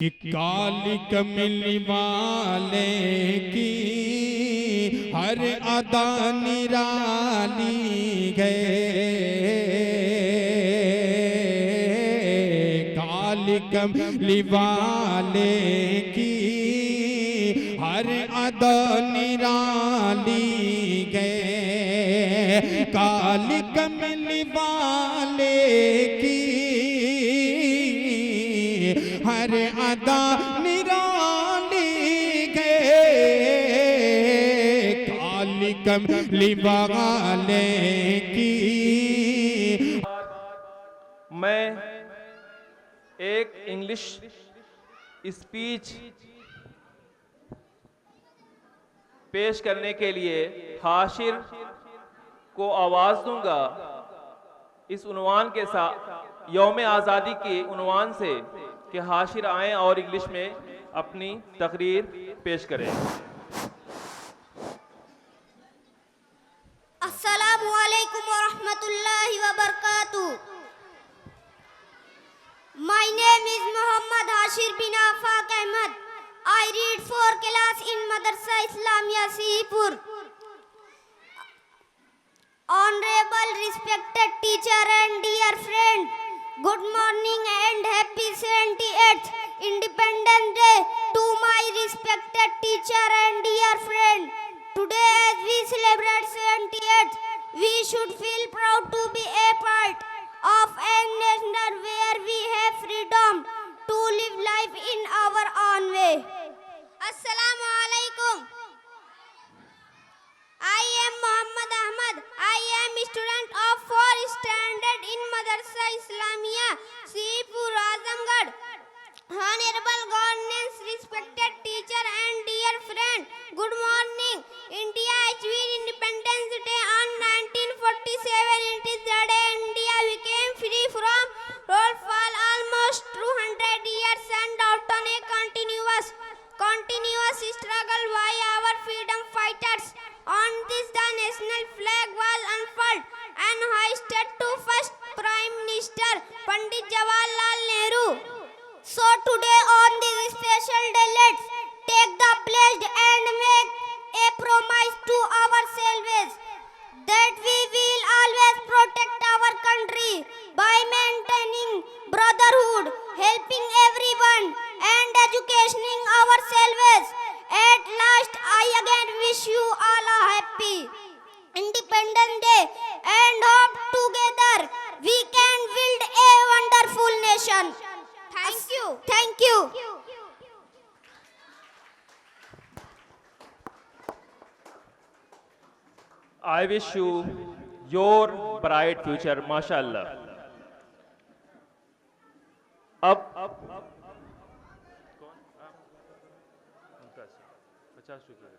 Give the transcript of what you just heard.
कि काली कमली वाले की हर अदा निराली गए। काली कमली वाले की हर अदा निराली गए। काली कमली वाले की हर अदा निराली गए। काली कमली वाले की। मैं एक इंग्लिश स्पीच पेश करने के लिए हाशिर को आवाज़ दूंगा। इस उन्वान के साथ यौम आज़ादी के उन्वान से कि हाशिर आएँ और इंग्लिश में अपनी तकरीर पेश करें। अस्सलामु अलैकुम व रहमतुल्लाहि व बरकातुहू। My name is Muhammad Hashir bin Afaq Ahmad. I read 4 class in Madrasa Islamia Sihipur. Honorable, respected teacher and dear friend, good morning and happy 78th Independence Day to my respected teacher and dear friend. Today as we celebrate 78th, we should feel proud to be a part of a nation where we have freedom to live life in our own way. Assalamu alaikum. I am Muhammad Ahmad. I am a student of 4th standard in Madrasa Islamia Sihipur, Azamgarh. Honorable governance, respected teacher and dear friend, good morning. India achieved Independence Day on 1947. It is the day India became free from rule for almost 200 years and after a continuous struggle by our freedom fighters. On this, the national flag was unfurled and hoisted to first Prime Minister Pandit Jawaharlal Nehru. So today on this special day, let's take the pledge and make a promise to ourselves that we will always protect our country by maintaining brotherhood, helping everyone, and educating ourselves. At last, I again wish you all a happy Independence Day and hope together we can build a wonderful nation. Thank you. Thank you. I wish you your bright future, माशाल्लाह। अब 50 रुपये